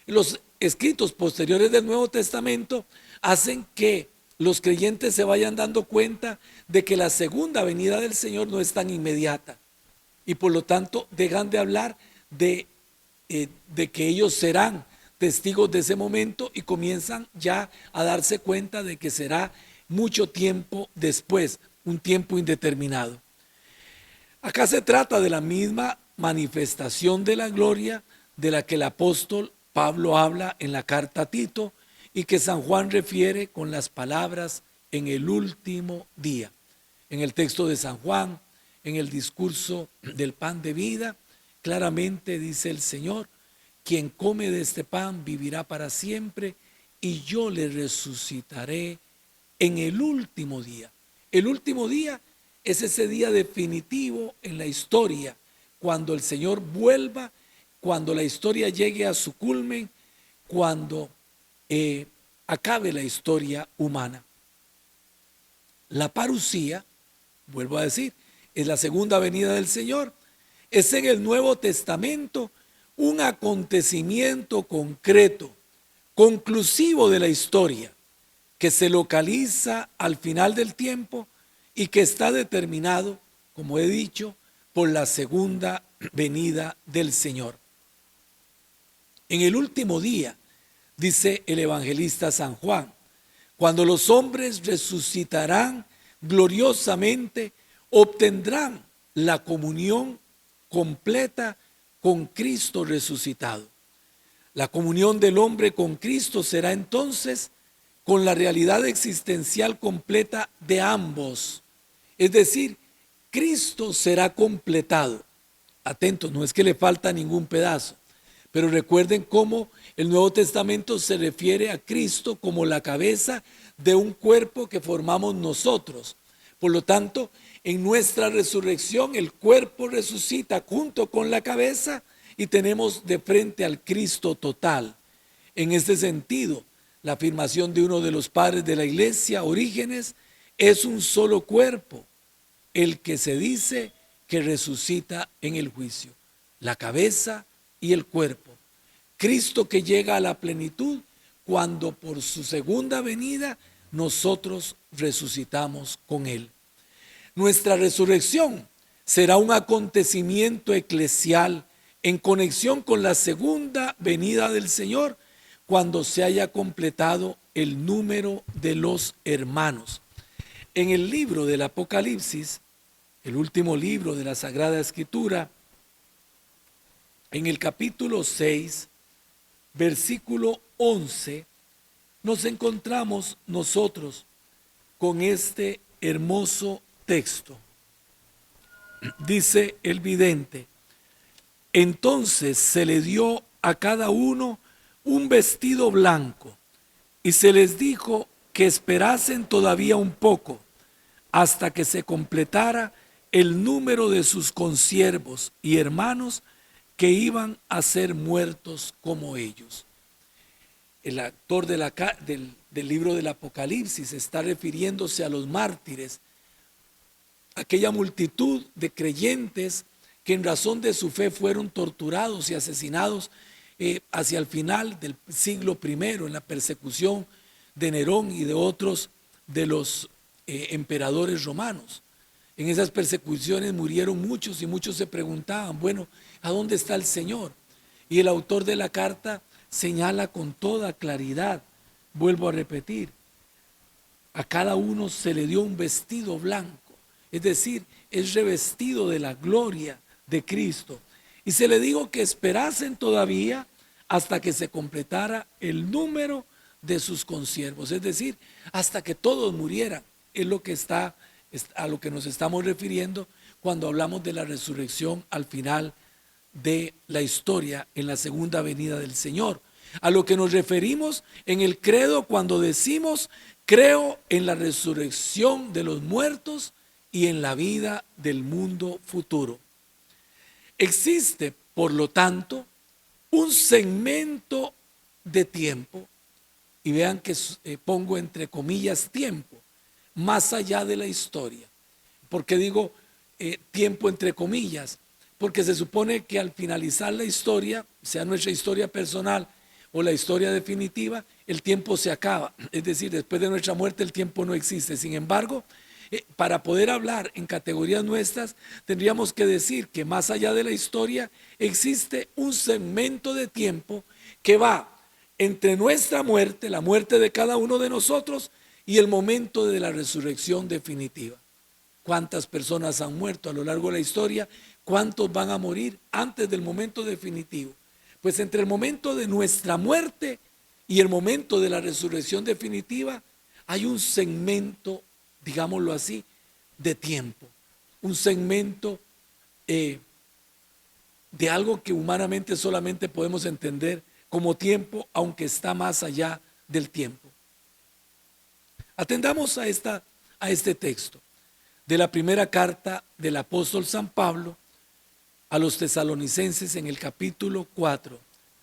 Los escritos posteriores del Nuevo Testamento hacen que los creyentes se vayan dando cuenta de que la segunda venida del Señor no es tan inmediata. Y por lo tanto dejan de hablar de que ellos serán testigos de ese momento y comienzan ya a darse cuenta de que será mucho tiempo después, un tiempo indeterminado. Acá se trata de la misma manifestación de la gloria de la que el apóstol Pablo habla en la carta a Tito y que San Juan refiere con las palabras en el último día. En el texto de San Juan, en el discurso del pan de vida, claramente dice el Señor, quien come de este pan vivirá para siempre y yo le resucitaré en el último día. El último día es ese día definitivo en la historia, cuando el Señor vuelva, cuando la historia llegue a su culmen, cuando acabe la historia humana. La parusía, vuelvo a decir, es la segunda venida del Señor. Es en el Nuevo Testamento un acontecimiento concreto, conclusivo de la historia, que se localiza al final del tiempo y que está determinado, como he dicho, por la segunda venida del Señor. En el último día, dice el evangelista San Juan, cuando los hombres resucitarán gloriosamente, obtendrán la comunión completa con Cristo resucitado. La comunión del hombre con Cristo será entonces con la realidad existencial completa de ambos. Es decir, Cristo será completado. Atentos, no es que le falta ningún pedazo, pero recuerden cómo el Nuevo Testamento se refiere a Cristo como la cabeza de un cuerpo que formamos nosotros. Por lo tanto, en nuestra resurrección el cuerpo resucita junto con la cabeza y tenemos de frente al Cristo total. En este sentido, la afirmación de uno de los padres de la iglesia, Orígenes, es un solo cuerpo, el que se dice que resucita en el juicio, la cabeza y el cuerpo. Cristo que llega a la plenitud cuando por su segunda venida nosotros resucitamos con él. Nuestra resurrección será un acontecimiento eclesial en conexión con la segunda venida del Señor, cuando se haya completado el número de los hermanos. En el libro del Apocalipsis, el último libro de la Sagrada Escritura, en el capítulo 6, versículo 11, nos encontramos nosotros con este hermoso texto. Dice el vidente: entonces se le dio a cada uno un vestido blanco y se les dijo que esperasen todavía un poco hasta que se completara el número de sus consiervos y hermanos que iban a ser muertos como ellos. El autor del libro del Apocalipsis está refiriéndose a los mártires, aquella multitud de creyentes que en razón de su fe fueron torturados y asesinados hacia el final del siglo I, en la persecución de Nerón y de otros de los emperadores romanos. En esas persecuciones murieron muchos y muchos se preguntaban, bueno, ¿a dónde está el Señor? Y el autor de la carta señala con toda claridad, vuelvo a repetir, a cada uno se le dio un vestido blanco, es decir, es revestido de la gloria de Cristo. Y se le dijo que esperasen todavía hasta que se completara el número de sus consiervos, es decir, hasta que todos murieran. Es lo que está, a lo que nos estamos refiriendo cuando hablamos de la resurrección al final de la historia en la segunda venida del Señor. A lo que nos referimos en el credo cuando decimos: creo en la resurrección de los muertos y en la vida del mundo futuro. Existe, por lo tanto, un segmento de tiempo, y vean que pongo entre comillas tiempo, más allá de la historia. ¿Por qué digo tiempo entre comillas? Porque se supone que al finalizar la historia, sea nuestra historia personal o la historia definitiva, el tiempo se acaba. Es decir, después de nuestra muerte el tiempo no existe. Sin embargo, para poder hablar en categorías nuestras, tendríamos que decir que más allá de la historia existe un segmento de tiempo que va entre nuestra muerte, la muerte de cada uno de nosotros, y el momento de la resurrección definitiva. ¿Cuántas personas han muerto a lo largo de la historia? ¿Cuántos van a morir antes del momento definitivo? Pues entre el momento de nuestra muerte y el momento de la resurrección definitiva hay un segmento, digámoslo así, de tiempo. Un segmento de algo que humanamente solamente podemos entender como tiempo, aunque está más allá del tiempo. Atendamos a este texto. de la primera carta del apóstol San Pablo a los tesalonicenses en el capítulo 4,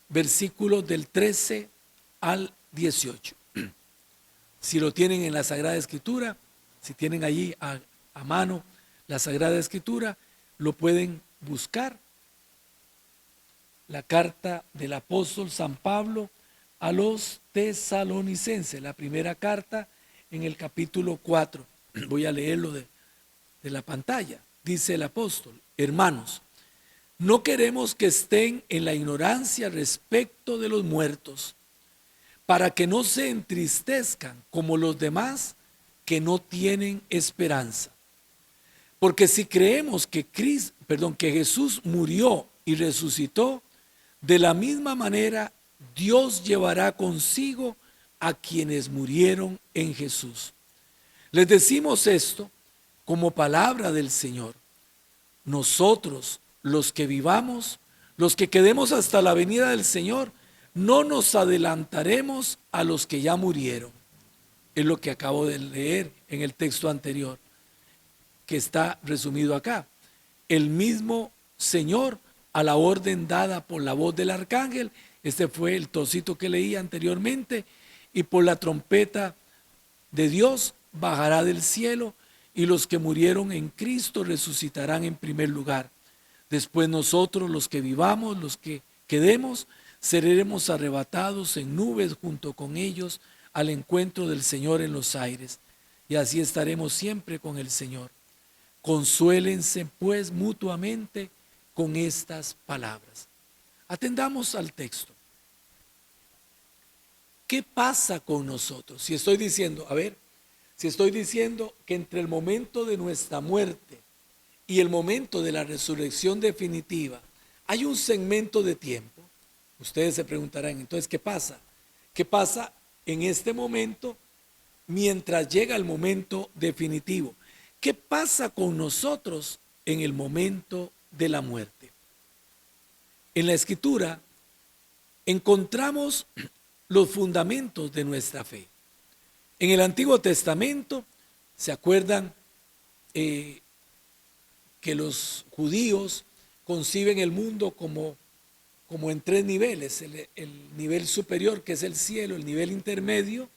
versículos del 13 al 18. Si lo tienen en la Sagrada Escritura, si tienen allí a mano la Sagrada Escritura, lo pueden buscar. La carta del apóstol San Pablo a los tesalonicenses, la primera carta en el capítulo 4. Voy a leerlo de la pantalla. Dice el apóstol: hermanos, no queremos que estén en la ignorancia respecto de los muertos, para que no se entristezcan como los demás que no tienen esperanza. Porque si creemos que Jesús murió y resucitó, de la misma manera Dios llevará consigo a quienes murieron en Jesús. Les decimos esto como palabra del Señor. Nosotros, los que vivamos, los que quedemos hasta la venida del Señor, no nos adelantaremos a los que ya murieron. Es lo que acabo de leer en el texto anterior, que está resumido acá. El mismo Señor, a la orden dada por la voz del arcángel, este fue el trocito que leí anteriormente, y por la trompeta de Dios bajará del cielo, y los que murieron en Cristo resucitarán en primer lugar. Después nosotros, los que vivamos, los que quedemos, seremos arrebatados en nubes junto con ellos al encuentro del Señor en los aires, y así estaremos siempre con el Señor. Consuélense pues mutuamente con estas palabras. Atendamos al texto. ¿Qué pasa con nosotros? Si estoy diciendo que entre el momento de nuestra muerte y el momento de la resurrección definitiva hay un segmento de tiempo, ustedes se preguntarán, entonces, ¿qué pasa? ¿Qué pasa en este momento mientras llega el momento definitivo? ¿Qué pasa con nosotros en el momento de la muerte? En la Escritura encontramos los fundamentos de nuestra fe. En el Antiguo Testamento, ¿se acuerdan que los judíos conciben el mundo como en tres niveles? El nivel superior, que es el cielo; el nivel intermedio,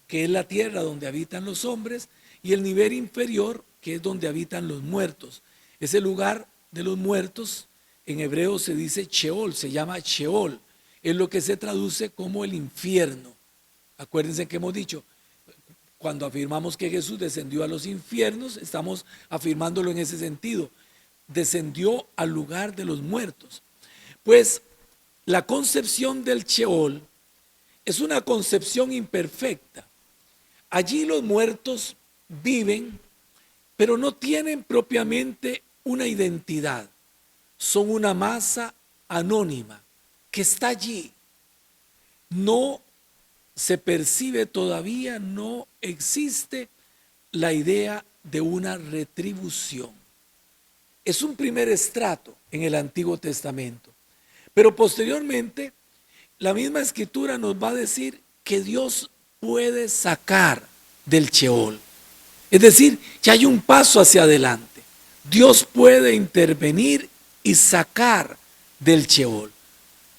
que es la tierra donde habitan los hombres; y el nivel inferior, que es donde habitan los muertos. Ese lugar de los muertos en hebreo se dice Sheol, se llama Sheol, es lo que se traduce como el infierno. Acuérdense que hemos dicho, cuando afirmamos que Jesús descendió a los infiernos, estamos afirmándolo en ese sentido, descendió al lugar de los muertos. Pues la concepción del Sheol es una concepción imperfecta. Allí los muertos viven, pero no tienen propiamente una identidad. Son una masa anónima que está allí. No se percibe todavía, no existe la idea de una retribución. Es un primer estrato en el Antiguo Testamento. Pero posteriormente, la misma Escritura nos va a decir que Dios puede sacar del Sheol. Es decir, que hay un paso hacia adelante. Dios puede intervenir y sacar del Sheol.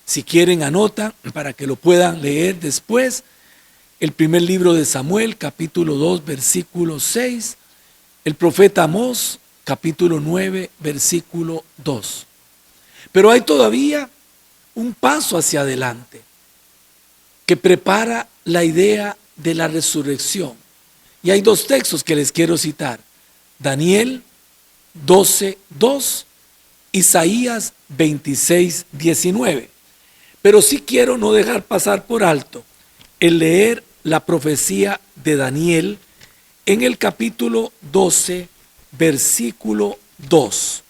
Si quieren, anotan para que lo puedan leer después. El primer libro de Samuel, capítulo 2, versículo 6. El profeta Amós, capítulo 9, versículo 2. Pero hay todavía un paso hacia adelante que prepara la idea de la resurrección. Y hay dos textos que les quiero citar: Daniel 12:2, Isaías 26:19. Pero sí quiero no dejar pasar por alto el leer la profecía de Daniel en el capítulo 12, versículo 2.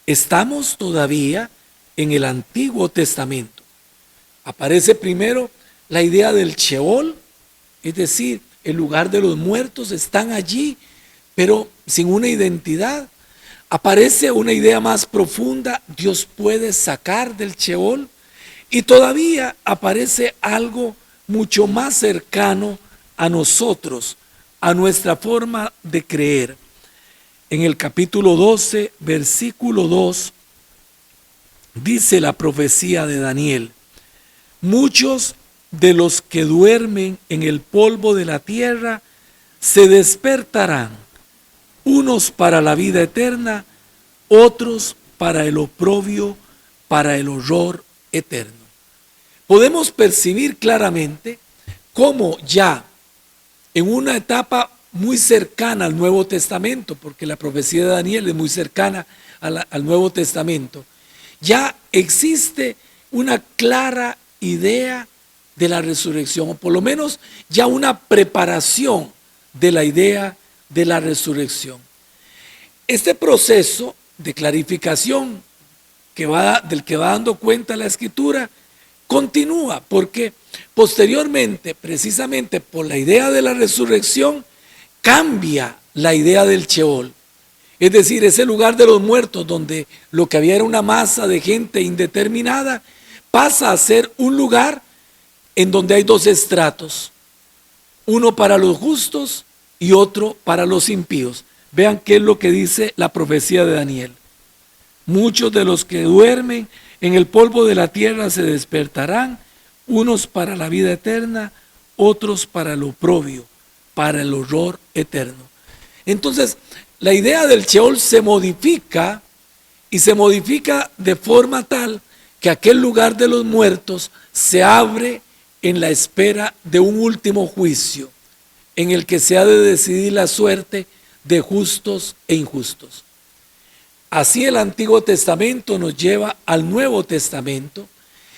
Estamos todavía en el Antiguo Testamento. Aparece primero la idea del Sheol, es decir, el lugar de los muertos. Están allí, pero sin una identidad. Aparece una idea más profunda: Dios puede sacar del Sheol. Y todavía aparece algo mucho más cercano a nosotros, a nuestra forma de creer. en el capítulo 12, versículo 2, dice la profecía de Daniel: muchos de los que duermen en el polvo de la tierra se despertarán, unos para la vida eterna, otros para el oprobio, para el horror eterno. Podemos percibir claramente cómo ya en una etapa muy cercana al Nuevo Testamento, porque la profecía de Daniel es muy cercana al Nuevo Testamento, ya existe una clara idea de la resurrección, o por lo menos ya una preparación de la idea de la resurrección. Este proceso de clarificación del que va dando cuenta la Escritura continúa, porque posteriormente, precisamente por la idea de la resurrección, cambia la idea del Sheol. Es decir, ese lugar de los muertos donde lo que había era una masa de gente indeterminada, pasa a ser un lugar en donde hay dos estratos, uno para los justos y otro para los impíos. Vean qué es lo que dice la profecía de Daniel: muchos de los que duermen en el polvo de la tierra se despertarán, unos para la vida eterna, otros para el oprobio, para el horror eterno. Entonces, la idea del Sheol se modifica, y se modifica de forma tal que aquel lugar de los muertos se abre en la espera de un último juicio, en el que se ha de decidir la suerte de justos e injustos. Así el Antiguo Testamento nos lleva al Nuevo Testamento,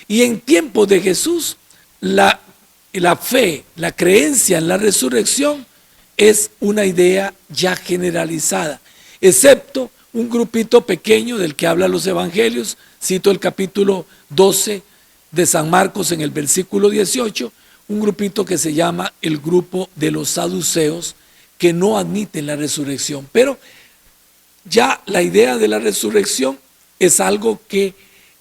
y en tiempos de Jesús la fe, la creencia en la resurrección es una idea ya generalizada, excepto un grupito pequeño del que hablan los evangelios. Cito el capítulo 12 de San Marcos en el versículo 18, un grupito que se llama el grupo de los saduceos, que no admiten la resurrección. Pero ya la idea de la resurrección es algo que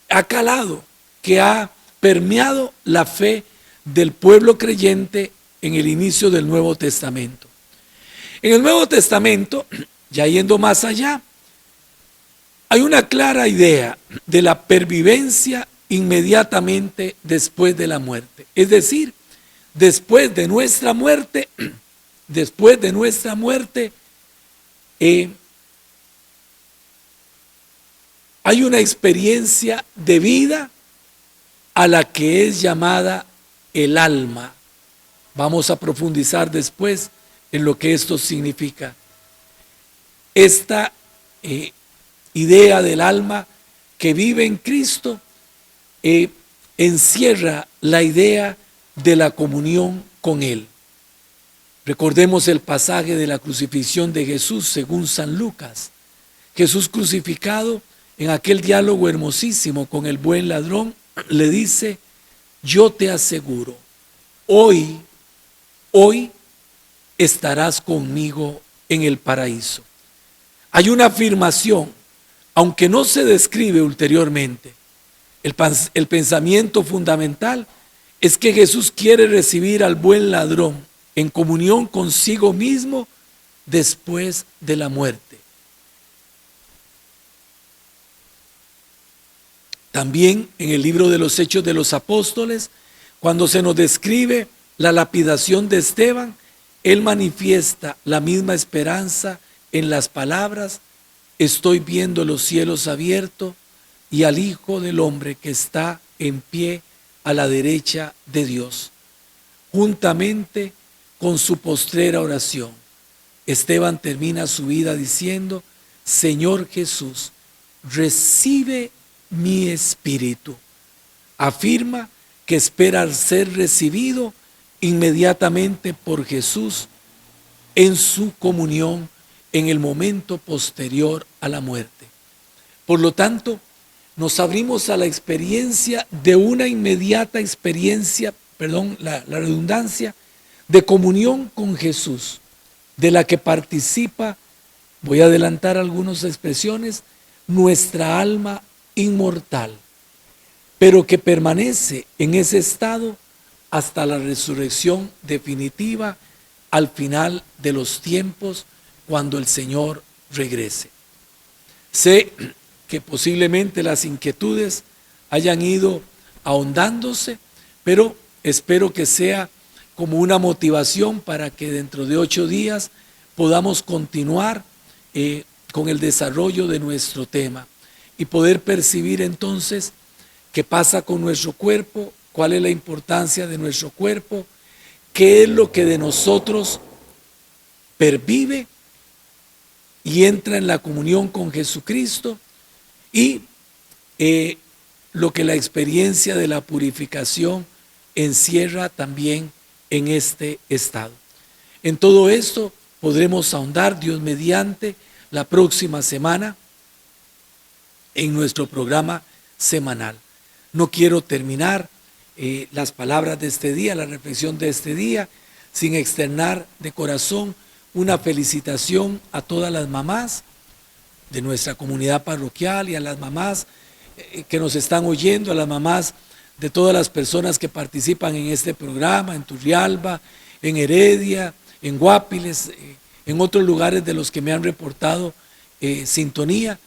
ha calado, que ha permeado la fe del pueblo creyente en el inicio del Nuevo Testamento. En el Nuevo Testamento, ya yendo más allá, hay una clara idea de la pervivencia inmediatamente después de la muerte. Es decir, después de nuestra muerte, hay una experiencia de vida a la que es llamada el alma. Vamos a profundizar después en lo que esto significa. Esta idea del alma que vive en Cristo encierra la idea de la comunión con Él. Recordemos el pasaje de la crucifixión de Jesús según San Lucas. Jesús crucificado, en aquel diálogo hermosísimo con el buen ladrón, le dice: yo te aseguro, hoy estarás conmigo en el paraíso. Hay una afirmación, aunque no se describe ulteriormente. El pensamiento fundamental es que Jesús quiere recibir al buen ladrón en comunión consigo mismo después de la muerte. También en el libro de los Hechos de los Apóstoles, cuando se nos describe la lapidación de Esteban, él manifiesta la misma esperanza en las palabras: estoy viendo los cielos abiertos y al Hijo del Hombre que está en pie a la derecha de Dios. Juntamente con su postrera oración, Esteban termina su vida diciendo: Señor Jesús, recibe mi espíritu. Afirma que espera ser recibido inmediatamente por Jesús en su comunión en el momento posterior a la muerte. Por lo tanto, nos abrimos a la experiencia de una inmediata experiencia, la redundancia, de comunión con Jesús, de la que participa, voy a adelantar algunas expresiones, nuestra alma inmortal, pero que permanece en ese estado hasta la resurrección definitiva al final de los tiempos, cuando el Señor regrese. Sé que posiblemente las inquietudes hayan ido ahondándose, pero espero que sea como una motivación para que dentro de 8 días podamos continuar con el desarrollo de nuestro tema y poder percibir entonces qué pasa con nuestro cuerpo, cuál es la importancia de nuestro cuerpo, qué es lo que de nosotros pervive y entra en la comunión con Jesucristo y lo que la experiencia de la purificación encierra también en este estado. En todo esto podremos ahondar, Dios mediante, la próxima semana en nuestro programa semanal. No quiero terminar las palabras de este día, la reflexión de este día, sin externar de corazón una felicitación a todas las mamás de nuestra comunidad parroquial y a las mamás que nos están oyendo, a las mamás de todas las personas que participan en este programa, en Turrialba, en Heredia, en Guapiles, en otros lugares de los que me han reportado sintonía.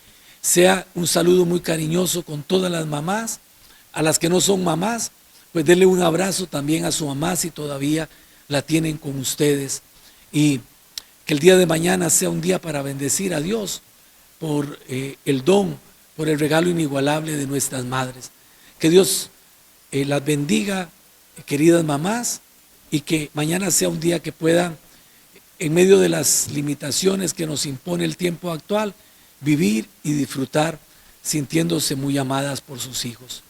Sea un saludo muy cariñoso con todas las mamás. A las que no son mamás, pues denle un abrazo también a su mamá si todavía la tienen con ustedes. Y que el día de mañana sea un día para bendecir a Dios por el don, por el regalo inigualable de nuestras madres. Que Dios las bendiga, queridas mamás, y que mañana sea un día que puedan, en medio de las limitaciones que nos impone el tiempo actual, vivir y disfrutar sintiéndose muy amadas por sus hijos.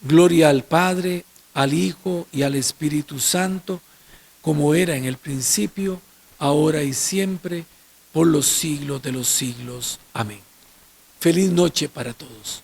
Gloria al Padre, al Hijo y al Espíritu Santo, como era en el principio, ahora y siempre, por los siglos de los siglos. Amén. Feliz noche para todos.